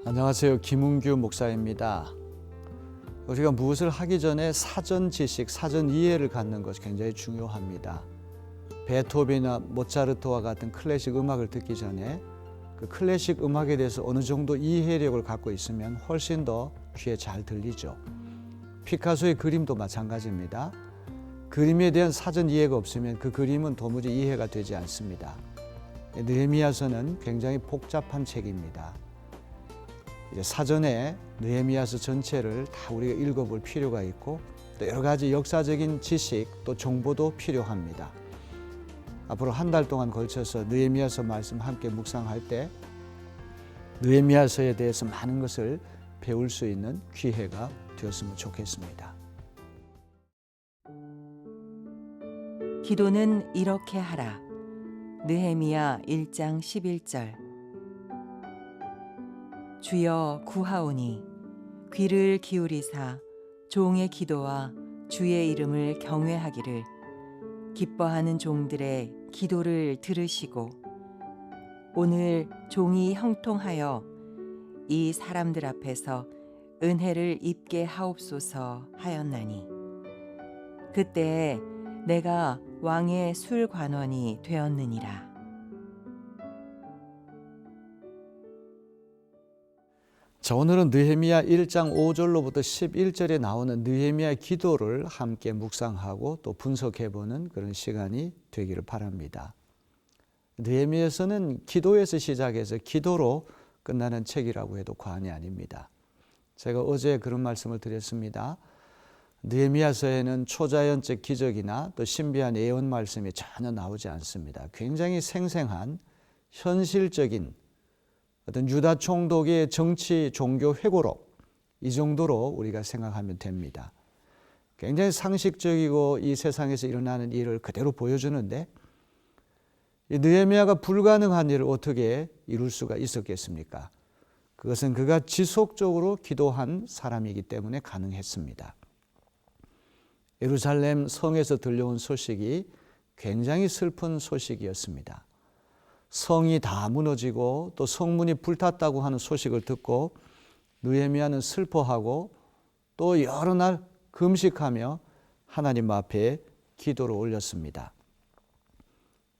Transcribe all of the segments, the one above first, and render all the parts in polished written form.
안녕하세요. 김은규 목사입니다. 우리가 무엇을 하기 전에 사전 지식, 사전 이해를 갖는 것이 굉장히 중요합니다. 베토벤이나 모차르트와 같은 클래식 음악을 듣기 전에 그 클래식 음악에 대해서 어느 정도 이해력을 갖고 있으면 훨씬 더 귀에 잘 들리죠. 피카소의 그림도 마찬가지입니다. 그림에 대한 사전 이해가 없으면 그 그림은 도무지 이해가 되지 않습니다. 느헤미야서는 굉장히 복잡한 책입니다. 사전에 느헤미야서 전체를 다 우리가 읽어볼 필요가 있고 또 여러 가지 역사적인 지식 또 정보도 필요합니다. 앞으로 한 달 동안 걸쳐서 느헤미야서 말씀 함께 묵상할 때 느헤미야서에 대해서 많은 것을 배울 수 있는 기회가 되었으면 좋겠습니다. 기도는 이렇게 하라. 느헤미야 1장 11절. 주여 구하오니 귀를 기울이사 종의 기도와 주의 이름을 경외하기를 기뻐하는 종들의 기도를 들으시고 오늘 종이 형통하여 이 사람들 앞에서 은혜를 입게 하옵소서 하였나니 그때에 내가 왕의 술관원이 되었느니라. 자, 오늘은 느헤미야 1장 5절로부터 11절에 나오는 느헤미야의 기도를 함께 묵상하고 또 분석해보는 그런 시간이 되기를 바랍니다. 느헤미야서는 기도에서 시작해서 기도로 끝나는 책이라고 해도 과언이 아닙니다. 제가 어제 그런 말씀을 드렸습니다. 느헤미야서에는 초자연적 기적이나 또 신비한 예언 말씀이 전혀 나오지 않습니다. 굉장히 생생한 현실적인 어떤 유다 총독의 정치 종교 회고록, 이 정도로 우리가 생각하면 됩니다. 굉장히 상식적이고 이 세상에서 일어나는 일을 그대로 보여주는데 이 느헤미야가 불가능한 일을 어떻게 이룰 수가 있었겠습니까? 그것은 그가 지속적으로 기도한 사람이기 때문에 가능했습니다. 예루살렘 성에서 들려온 소식이 굉장히 슬픈 소식이었습니다. 성이 다 무너지고 또 성문이 불탔다고 하는 소식을 듣고 느헤미야는 슬퍼하고 또 여러 날 금식하며 하나님 앞에 기도를 올렸습니다.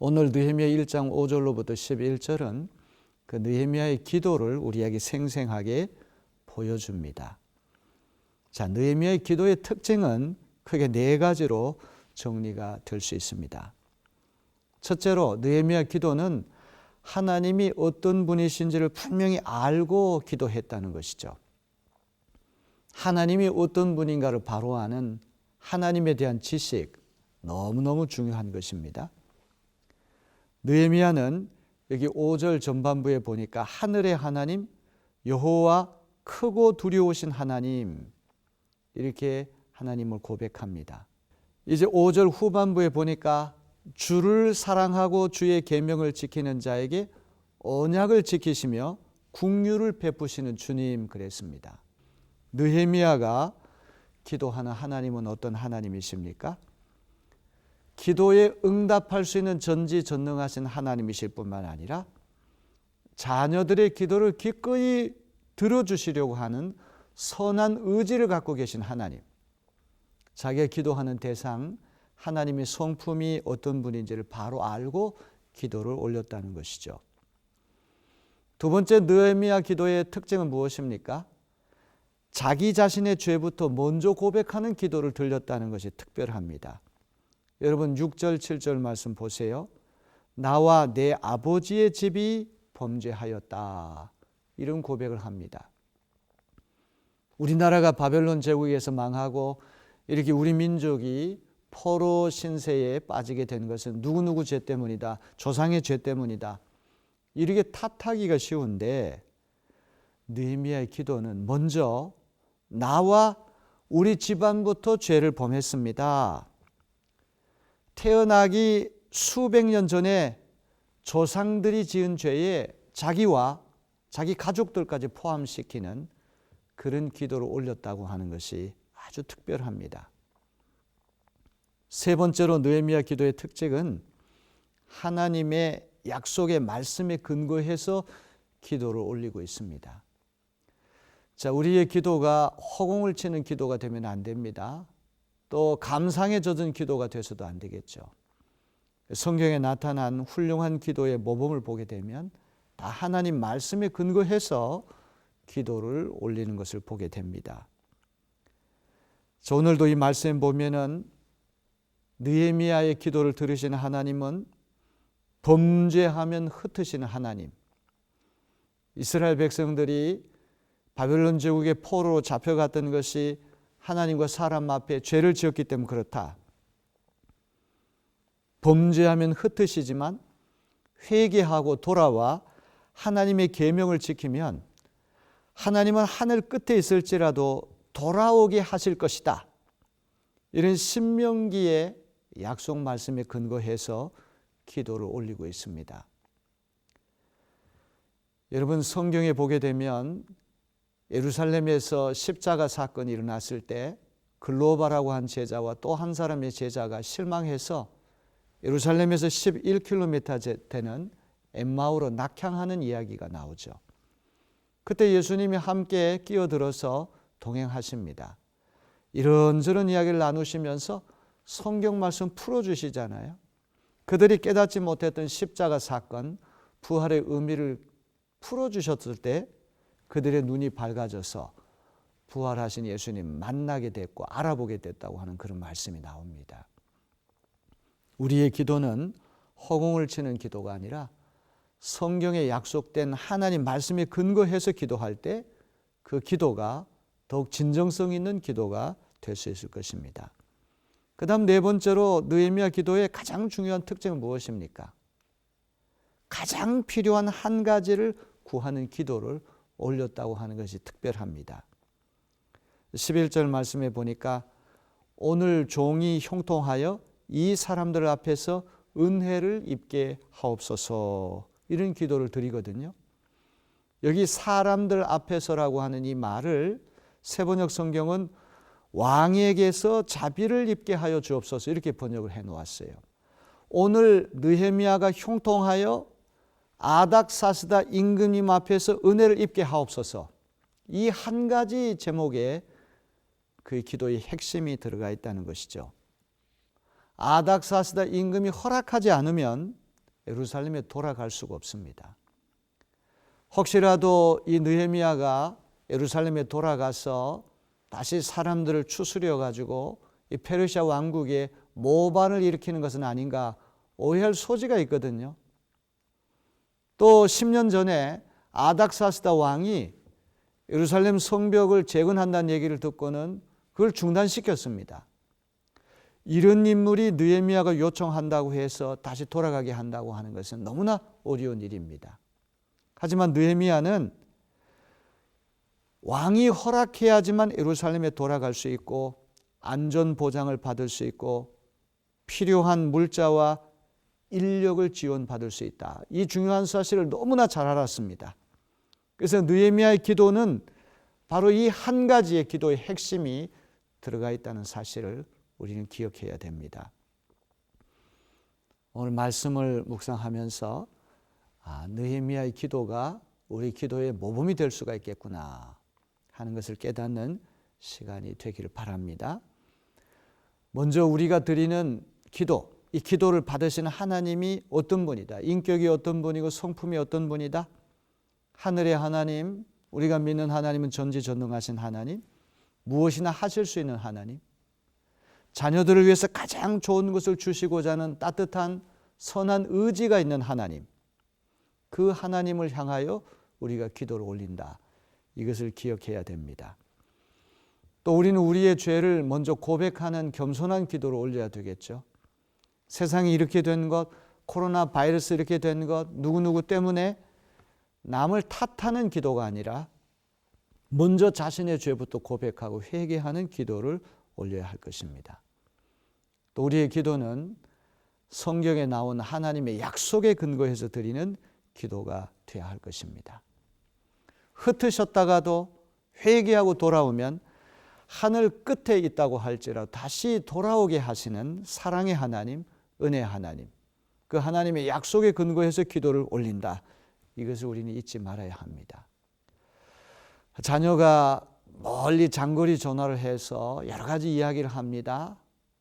오늘 느헤미야 1장 5절로부터 11절은 그 느헤미야의 기도를 우리에게 생생하게 보여줍니다. 자, 느헤미야의 기도의 특징은 크게 네 가지로 정리가 될 수 있습니다. 첫째로 느헤미야 기도는 하나님이 어떤 분이신지를 분명히 알고 기도했다는 것이죠. 하나님이 어떤 분인가를 바로 아는 하나님에 대한 지식, 너무너무 중요한 것입니다. 느헤미야는 여기 5절 전반부에 보니까 하늘의 하나님, 여호와 크고 두려우신 하나님, 이렇게 하나님을 고백합니다. 이제 5절 후반부에 보니까 주를 사랑하고 주의 계명을 지키는 자에게 언약을 지키시며 긍휼을 베푸시는 주님, 그랬습니다. 느헤미야가 기도하는 하나님은 어떤 하나님이십니까? 기도에 응답할 수 있는 전지전능하신 하나님이실 뿐만 아니라 자녀들의 기도를 기꺼이 들어주시려고 하는 선한 의지를 갖고 계신 하나님, 자기가 기도하는 대상, 하나님의 성품이 어떤 분인지를 바로 알고 기도를 올렸다는 것이죠. 두 번째, 느헤미야 기도의 특징은 무엇입니까? 자기 자신의 죄부터 먼저 고백하는 기도를 들렸다는 것이 특별합니다. 여러분 6절 7절 말씀 보세요. 나와 내 아버지의 집이 범죄하였다, 이런 고백을 합니다. 우리나라가 바벨론 제국에서 망하고 이렇게 우리 민족이 포로 신세에 빠지게 된 것은 누구누구 죄 때문이다, 조상의 죄 때문이다, 이렇게 탓하기가 쉬운데 느헤미야의 기도는 먼저 나와 우리 집안부터 죄를 범했습니다. 태어나기 수백 년 전에 조상들이 지은 죄에 자기와 자기 가족들까지 포함시키는 그런 기도를 올렸다고 하는 것이 아주 특별합니다. 세 번째로 느헤미야 기도의 특징은 하나님의 약속의 말씀에 근거해서 기도를 올리고 있습니다. 자, 우리의 기도가 허공을 치는 기도가 되면 안 됩니다. 또 감상에 젖은 기도가 돼서도 안 되겠죠. 성경에 나타난 훌륭한 기도의 모범을 보게 되면 다 하나님 말씀에 근거해서 기도를 올리는 것을 보게 됩니다. 자, 오늘도 이 말씀 보면은 느헤미야의 기도를 들으시는 하나님은 범죄하면 흩으시는 하나님, 이스라엘 백성들이 바벨론 제국의 포로로 잡혀갔던 것이 하나님과 사람 앞에 죄를 지었기 때문에 그렇다. 범죄하면 흩으시지만 회개하고 돌아와 하나님의 계명을 지키면 하나님은 하늘 끝에 있을지라도 돌아오게 하실 것이다. 이런 신명기의 약속 말씀에 근거해서 기도를 올리고 있습니다. 여러분, 성경에 보게 되면 예루살렘에서 십자가 사건이 일어났을 때 글로바라고 한 제자와 또 한 사람의 제자가 실망해서 예루살렘에서 11km 되는 엠마오로 낙향하는 이야기가 나오죠. 그때 예수님이 함께 끼어들어서 동행하십니다. 이런저런 이야기를 나누시면서 성경 말씀 풀어주시잖아요. 그들이 깨닫지 못했던 십자가 사건, 부활의 의미를 풀어주셨을 때 그들의 눈이 밝아져서 부활하신 예수님 만나게 됐고 알아보게 됐다고 하는 그런 말씀이 나옵니다. 우리의 기도는 허공을 치는 기도가 아니라 성경에 약속된 하나님 말씀에 근거해서 기도할 때 그 기도가 더욱 진정성 있는 기도가 될 수 있을 것입니다. 그 다음 네 번째로 느헤미야 기도의 가장 중요한 특징은 무엇입니까? 가장 필요한 한 가지를 구하는 기도를 올렸다고 하는 것이 특별합니다. 11절 말씀에 보니까 오늘 종이 형통하여 이 사람들 앞에서 은혜를 입게 하옵소서, 이런 기도를 드리거든요. 여기 사람들 앞에서라고 하는 이 말을 세번역 성경은 왕에게서 자비를 입게 하여 주옵소서, 이렇게 번역을 해 놓았어요. 오늘 느헤미야가 형통하여 아닥사스다 임금님 앞에서 은혜를 입게 하옵소서, 이 한 가지 제목에 그 기도의 핵심이 들어가 있다는 것이죠. 아닥사스다 임금이 허락하지 않으면 예루살렘에 돌아갈 수가 없습니다. 혹시라도 이 느헤미야가 예루살렘에 돌아가서 다시 사람들을 추스려 가지고 이 페르시아 왕국에 모반을 일으키는 것은 아닌가 오해할 소지가 있거든요. 또 10년 전에 아닥사스다 왕이 예루살렘 성벽을 재건한다는 얘기를 듣고는 그걸 중단시켰습니다. 이런 인물이 느헤미야가 요청한다고 해서 다시 돌아가게 한다고 하는 것은 너무나 어려운 일입니다. 하지만 느헤미야는 왕이 허락해야지만 예루살렘에 돌아갈 수 있고 안전 보장을 받을 수 있고 필요한 물자와 인력을 지원받을 수 있다. 이 중요한 사실을 너무나 잘 알았습니다. 그래서 느헤미야의 기도는 바로 이 한 가지의 기도의 핵심이 들어가 있다는 사실을 우리는 기억해야 됩니다. 오늘 말씀을 묵상하면서 느헤미야의 기도가 우리 기도의 모범이 될 수가 있겠구나 하는 것을 깨닫는 시간이 되기를 바랍니다. 먼저 우리가 드리는 기도, 이 기도를 받으시는 하나님이 어떤 분이다, 인격이 어떤 분이고 성품이 어떤 분이다, 하늘의 하나님, 우리가 믿는 하나님은 전지전능하신 하나님, 무엇이나 하실 수 있는 하나님, 자녀들을 위해서 가장 좋은 것을 주시고자 하는 따뜻한 선한 의지가 있는 하나님, 그 하나님을 향하여 우리가 기도를 올린다. 이것을 기억해야 됩니다. 또 우리는 우리의 죄를 먼저 고백하는 겸손한 기도를 올려야 되겠죠. 세상이 이렇게 된 것, 코로나 바이러스 이렇게 된 것, 누구누구 때문에 남을 탓하는 기도가 아니라 먼저 자신의 죄부터 고백하고 회개하는 기도를 올려야 할 것입니다. 또 우리의 기도는 성경에 나온 하나님의 약속에 근거해서 드리는 기도가 되어야 할 것입니다. 흩으셨다가도 회개하고 돌아오면 하늘 끝에 있다고 할지라도 다시 돌아오게 하시는 사랑의 하나님, 은혜의 하나님, 그 하나님의 약속에 근거해서 기도를 올린다. 이것을 우리는 잊지 말아야 합니다. 자녀가 멀리 장거리 전화를 해서 여러 가지 이야기를 합니다.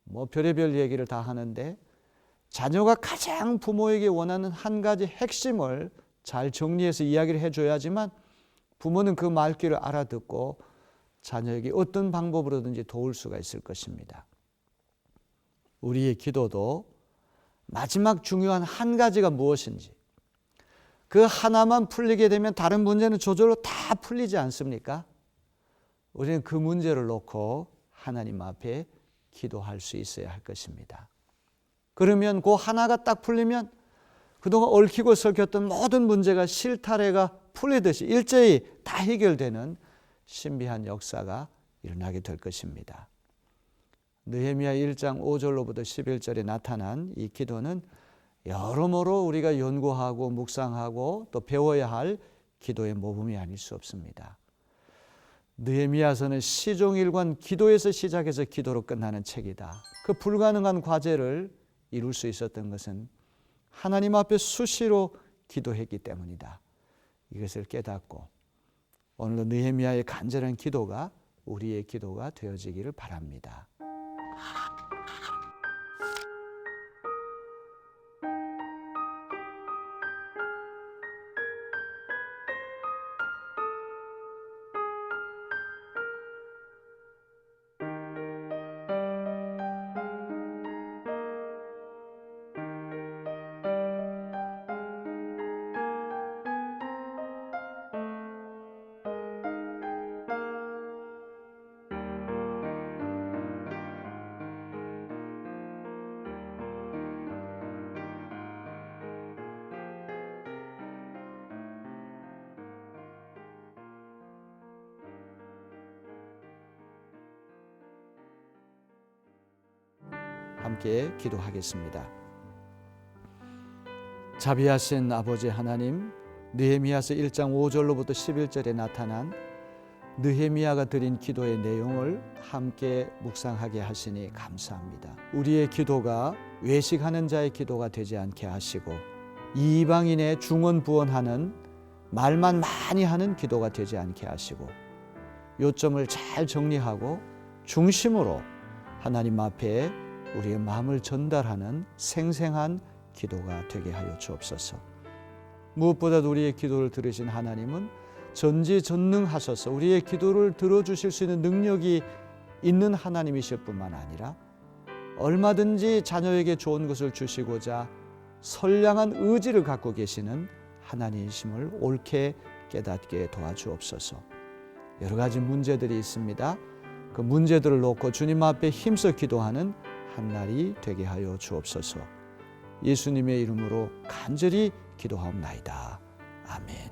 뭐 별의별 얘기를 다 하는데 자녀가 가장 부모에게 원하는 한 가지 핵심을 잘 정리해서 이야기를 해줘야지만 부모는 그 말귀를 알아듣고 자녀에게 어떤 방법으로든지 도울 수가 있을 것입니다. 우리의 기도도 마지막 중요한 한 가지가 무엇인지 그 하나만 풀리게 되면 다른 문제는 저절로 다 풀리지 않습니까? 우리는 그 문제를 놓고 하나님 앞에 기도할 수 있어야 할 것입니다. 그러면 그 하나가 딱 풀리면 그동안 얽히고 설켰던 모든 문제가 실타래가 풀리듯이 일제히 다 해결되는 신비한 역사가 일어나게 될 것입니다. 느헤미야 1장 5절로부터 11절에 나타난 이 기도는 여러모로 우리가 연구하고 묵상하고 또 배워야 할 기도의 모범이 아닐 수 없습니다. 느헤미야서는 시종일관 기도에서 시작해서 기도로 끝나는 책이다. 그 불가능한 과제를 이룰 수 있었던 것은 하나님 앞에 수시로 기도했기 때문이다. 이것을 깨닫고 오늘도 느헤미야의 간절한 기도가 우리의 기도가 되어지기를 바랍니다. 함께 기도하겠습니다. 자비하신 아버지 하나님, 느헤미야서 1장 5절로부터 11절에 나타난 느헤미야가 드린 기도의 내용을 함께 묵상하게 하시니 감사합니다. 우리의 기도가 외식하는 자의 기도가 되지 않게 하시고 이방인의 중언부언하는 말만 많이 하는 기도가 되지 않게 하시고 요점을 잘 정리하고 중심으로 하나님 앞에 우리의 마음을 전달하는 생생한 기도가 되게 하여 주옵소서. 무엇보다도 우리의 기도를 들으신 하나님은 전지전능하셔서 우리의 기도를 들어주실 수 있는 능력이 있는 하나님이실 뿐만 아니라 얼마든지 자녀에게 좋은 것을 주시고자 선량한 의지를 갖고 계시는 하나님이심을 옳게 깨닫게 도와주옵소서. 여러 가지 문제들이 있습니다. 그 문제들을 놓고 주님 앞에 힘써 기도하는 한 날이 되게 하여 주옵소서. 예수님의 이름으로 간절히 기도하옵나이다. 아멘.